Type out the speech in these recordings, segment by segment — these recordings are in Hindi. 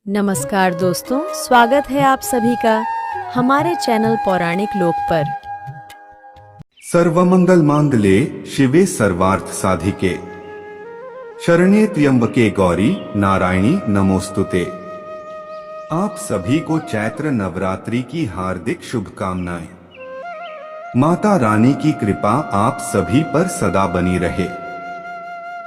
नमस्कार दोस्तों, स्वागत है आप सभी का हमारे चैनल पौराणिक लोक पर। सर्वमंगल मांगले शिवे सर्वार्थ साधिके शरण्ये त्र्यंबके गौरी नारायणी नमोस्तुते। आप सभी को चैत्र नवरात्रि की हार्दिक शुभकामनाएं। माता रानी की कृपा आप सभी पर सदा बनी रहे।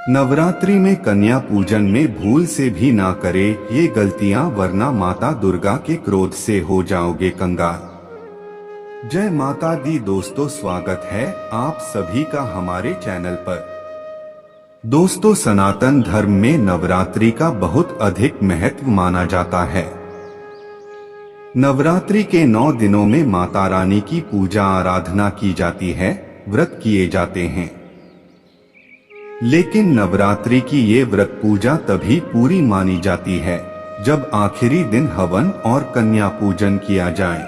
नवरात्रि में कन्या पूजन में भूल से भी ना करे ये गलतियां, वरना माता दुर्गा के क्रोध से हो जाओगे कंगाल। जय माता दी दोस्तों, स्वागत है आप सभी का हमारे चैनल पर। दोस्तों, सनातन धर्म में नवरात्रि का बहुत अधिक महत्व माना जाता है। नवरात्रि के 9 दिनों में माता रानी की पूजा आराधना की जाती है, व्रत किए जाते हैं। लेकिन नवरात्रि की ये व्रत पूजा तभी पूरी मानी जाती है जब आखिरी दिन हवन और कन्या पूजन किया जाए।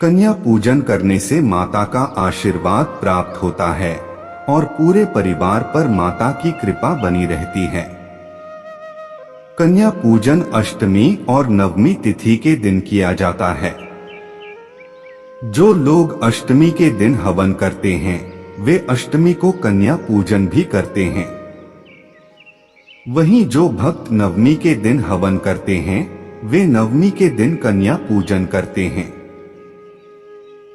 कन्या पूजन करने से माता का आशीर्वाद प्राप्त होता है और पूरे परिवार पर माता की कृपा बनी रहती है। कन्या पूजन अष्टमी और नवमी तिथि के दिन किया जाता है। जो लोग अष्टमी के दिन हवन करते हैं वे अष्टमी को कन्या पूजन भी करते हैं। वहीं जो भक्त नवमी के दिन हवन करते हैं वे नवमी के दिन कन्या पूजन करते हैं।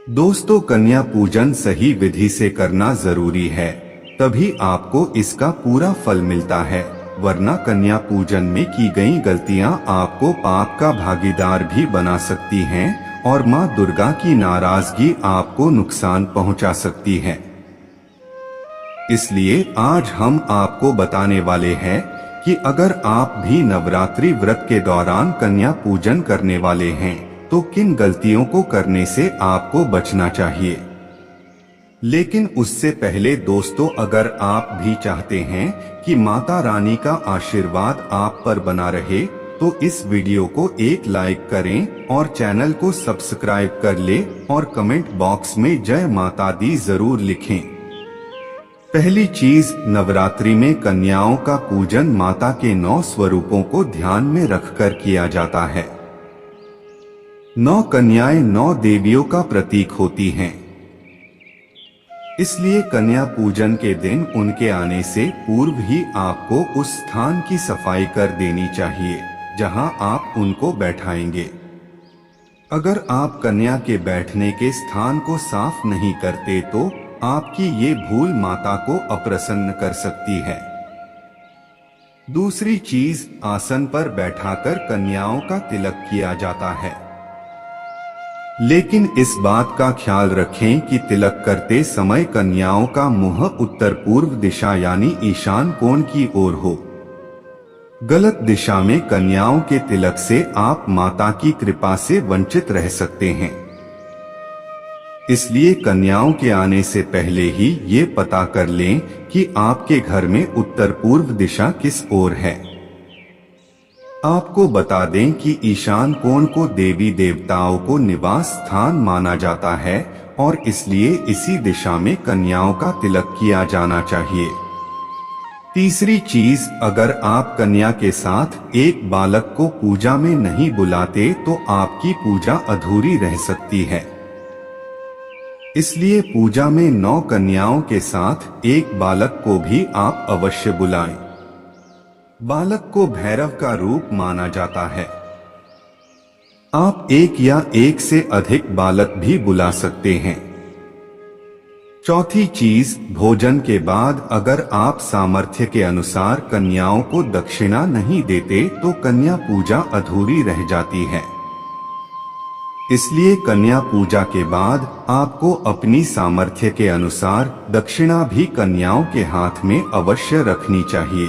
दोस्तों, कन्या पूजन सही विधि से करना जरूरी है, तभी आपको इसका पूरा फल मिलता है, वरना कन्या पूजन में की गई गलतियां आपको पाप का भागीदार भी बना सकती हैं और मां दुर्गा की नाराजगी आपको नुकसान पहुंचा सकती है। इसलिए आज हम आपको बताने वाले हैं कि अगर आप भी नवरात्रि व्रत के दौरान कन्या पूजन करने वाले हैं तो किन गलतियों को करने से आपको बचना चाहिए। लेकिन उससे पहले दोस्तों, अगर आप भी चाहते हैं कि माता रानी का आशीर्वाद आप पर बना रहे तो इस वीडियो को एक लाइक करें और चैनल को सब्सक्राइब कर ले और कमेंट बॉक्स में जय माता दी जरूर लिखें। पहली चीज, नवरात्रि में कन्याओं का पूजन माता के 9 स्वरूपों को ध्यान में रखकर किया जाता है। 9 कन्याएं 9 देवियों का प्रतीक होती हैं। इसलिए कन्या पूजन के दिन उनके आने से पूर्व ही आपको उस स्थान की सफाई कर देनी चाहिए जहां आप उनको बैठाएंगे। अगर आप कन्या के बैठने के स्थान को साफ नहीं करते तो आपकी ये भूल माता को अप्रसन्न कर सकती है। दूसरी चीज, आसन पर बैठाकर कन्याओं का तिलक किया जाता है। लेकिन इस बात का ख्याल रखें कि तिलक करते समय कन्याओं का मुंह उत्तर पूर्व दिशा यानी ईशान कोण की ओर हो। गलत दिशा में कन्याओं के तिलक से आप माता की कृपा से वंचित रह सकते हैं। इसलिए कन्याओं के आने से पहले ही ये पता कर लें कि आपके घर में उत्तर पूर्व दिशा किस ओर है। आपको बता दें कि ईशान कोण को देवी देवताओं को निवास स्थान माना जाता है और इसलिए इसी दिशा में कन्याओं का तिलक किया जाना चाहिए। तीसरी चीज, अगर आप कन्या के साथ एक बालक को पूजा में नहीं बुलाते तो आपकी पूजा अधूरी रह सकती है। इसलिए पूजा में 9 कन्याओं के साथ एक बालक को भी आप अवश्य बुलाएं। बालक को भैरव का रूप माना जाता है। आप एक या एक से अधिक बालक भी बुला सकते हैं। चौथी चीज, भोजन के बाद अगर आप सामर्थ्य के अनुसार कन्याओं को दक्षिणा नहीं देते तो कन्या पूजा अधूरी रह जाती है। इसलिए कन्या पूजा के बाद आपको अपनी सामर्थ्य के अनुसार दक्षिणा भी कन्याओं के हाथ में अवश्य रखनी चाहिए।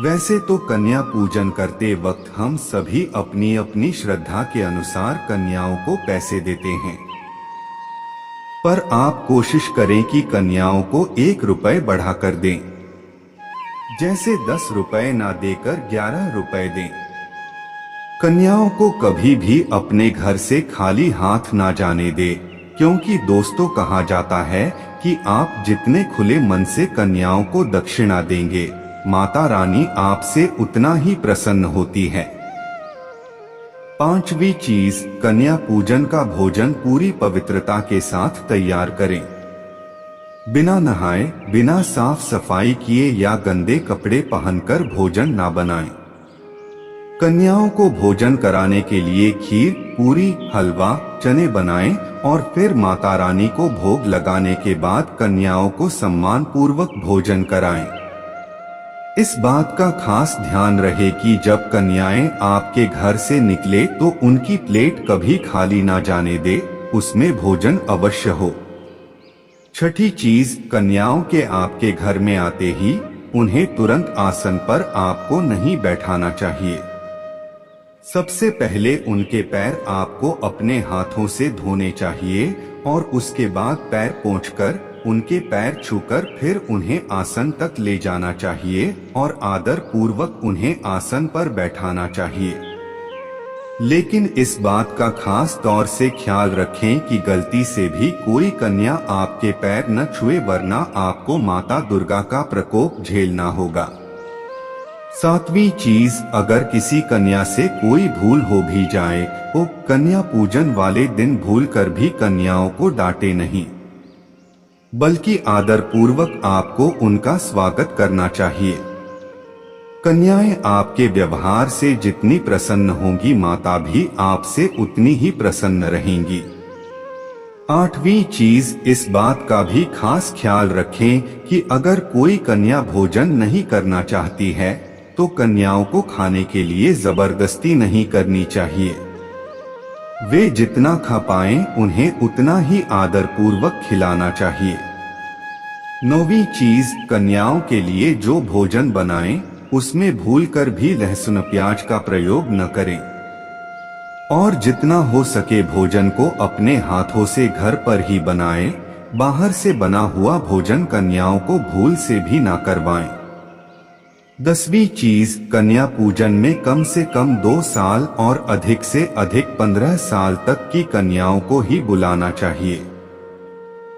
वैसे तो कन्या पूजन करते वक्त हम सभी अपनी अपनी श्रद्धा के अनुसार कन्याओं को पैसे देते हैं, पर आप कोशिश करें कि कन्याओं को 1 रुपए बढ़ाकर दें। जैसे 10 रुपए ना देकर 11 रुपए दें। कन्याओं को कभी भी अपने घर से खाली हाथ ना जाने दे, क्योंकि दोस्तों कहा जाता है कि आप जितने खुले मन से कन्याओं को दक्षिणा देंगे माता रानी आपसे उतना ही प्रसन्न होती है। पांचवी चीज, कन्या पूजन का भोजन पूरी पवित्रता के साथ तैयार करें। बिना नहाए, बिना साफ सफाई किए या गंदे कपड़े पहनकर भोजन ना बनाएं। कन्याओं को भोजन कराने के लिए खीर, पूरी, हलवा, चने बनाएं और फिर माता रानी को भोग लगाने के बाद कन्याओं को सम्मान पूर्वक भोजन कराएं। इस बात का खास ध्यान रहे कि जब कन्याएं आपके घर से निकले तो उनकी प्लेट कभी खाली ना जाने दे, उसमें भोजन अवश्य हो। छठी चीज, कन्याओं के आपके घर में आते ही उन्हें तुरंत आसन पर आपको नहीं बैठाना चाहिए। सबसे पहले उनके पैर आपको अपने हाथों से धोने चाहिए और उसके बाद पैर पोंछकर, उनके पैर छूकर फिर उन्हें आसन तक ले जाना चाहिए और आदर पूर्वक उन्हें आसन पर बैठाना चाहिए। लेकिन इस बात का खास तौर से ख्याल रखें कि गलती से भी कोई कन्या आपके पैर न छुए, वरना आपको माता दुर्गा का प्रकोप झेलना होगा। सातवीं चीज, अगर किसी कन्या से कोई भूल हो भी जाए तो कन्या पूजन वाले दिन भूलकर भी कन्याओं को डांटे नहीं, बल्कि आदर पूर्वक आपको उनका स्वागत करना चाहिए। कन्याएं आपके व्यवहार से जितनी प्रसन्न होंगी, माता भी आपसे उतनी ही प्रसन्न रहेंगी। आठवीं चीज, इस बात का भी खास ख्याल रखें कि अगर कोई कन्या भोजन नहीं करना चाहती है तो कन्याओं को खाने के लिए जबरदस्ती नहीं करनी चाहिए। वे जितना खा पाएं उन्हें उतना ही आदर पूर्वक खिलाना चाहिए। नौवीं चीज, कन्याओं के लिए जो भोजन बनाएं उसमें भूलकर भी लहसुन प्याज का प्रयोग न करें और जितना हो सके भोजन को अपने हाथों से घर पर ही बनाएं। बाहर से बना हुआ भोजन कन्याओं को भूल से भी ना करवाएं। 10वीं चीज, कन्या पूजन में कम से कम 2 साल और अधिक से अधिक 15 साल तक की कन्याओं को ही बुलाना चाहिए।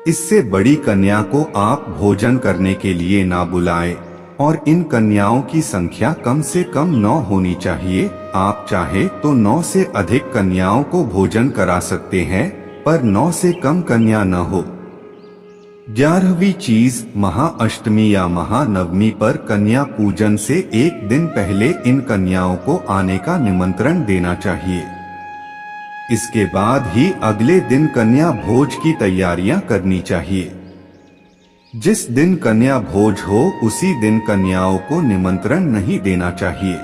इससे बड़ी कन्या को आप भोजन करने के लिए ना बुलाएं और इन कन्याओं की संख्या कम से कम 9 होनी चाहिए। आप चाहे तो 9 से अधिक कन्याओं को भोजन करा सकते हैं, पर 9 से कम कन्या न हो। 11वीं चीज, महाअष्टमी या महानवमी पर कन्या पूजन से एक दिन पहले इन कन्याओं को आने का निमंत्रण देना चाहिए। इसके बाद ही अगले दिन कन्या भोज की तैयारियां करनी चाहिए। जिस दिन कन्या भोज हो उसी दिन कन्याओं को निमंत्रण नहीं देना चाहिए।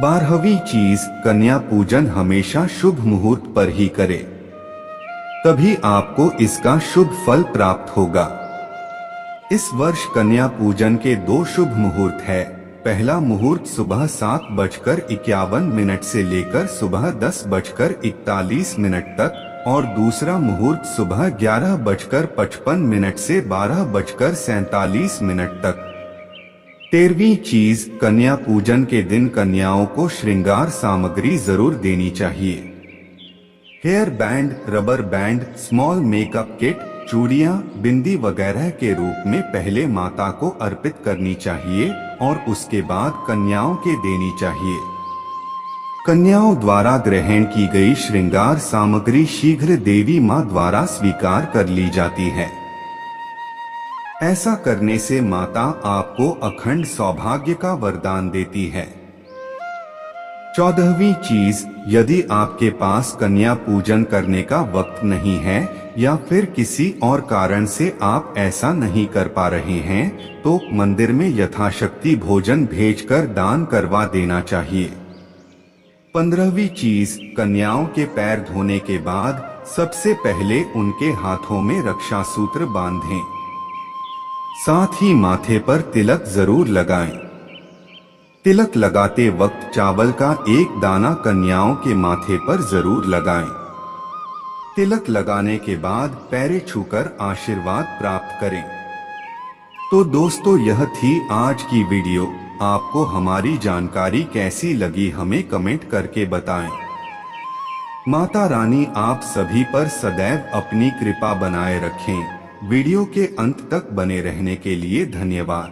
12वीं चीज, कन्या पूजन हमेशा शुभ मुहूर्त पर ही करें, तभी आपको इसका शुभ फल प्राप्त होगा। इस वर्ष कन्या पूजन के 2 शुभ मुहूर्त है। पहला मुहूर्त सुबह 7:51 से लेकर सुबह 10:41 तक और दूसरा मुहूर्त सुबह 11:55 से 12:47 तक। 13वीं चीज, कन्या पूजन के दिन कन्याओं को श्रृंगार सामग्री जरूर देनी चाहिए। Hair band, rubber band, small makeup kit, चूड़ियां, बिंदी वगैरह के रूप में पहले माता को अर्पित करनी चाहिए और उसके बाद कन्याओं के देनी चाहिए। कन्याओं द्वारा ग्रहण की गई श्रृंगार सामग्री शीघ्र देवी मां द्वारा स्वीकार कर ली जाती है। ऐसा करने से माता आपको अखंड सौभाग्य का वरदान देती है। 14वीं चीज, यदि आपके पास कन्या पूजन करने का वक्त नहीं है या फिर किसी और कारण से आप ऐसा नहीं कर पा रहे हैं तो मंदिर में यथाशक्ति भोजन भेजकर दान करवा देना चाहिए। 15वीं चीज, कन्याओं के पैर धोने के बाद सबसे पहले उनके हाथों में रक्षा सूत्र बांधें। साथ ही माथे पर तिलक जरूर लगाएं। तिलक लगाते वक्त चावल का एक दाना कन्याओं के माथे पर जरूर लगाएं। तिलक लगाने के बाद पैरे छूकर आशीर्वाद प्राप्त करें। तो दोस्तों, यह थी आज की वीडियो। आपको हमारी जानकारी कैसी लगी हमें कमेंट करके बताएं। माता रानी आप सभी पर सदैव अपनी कृपा बनाए रखें। वीडियो के अंत तक बने रहने के लिए धन्यवाद।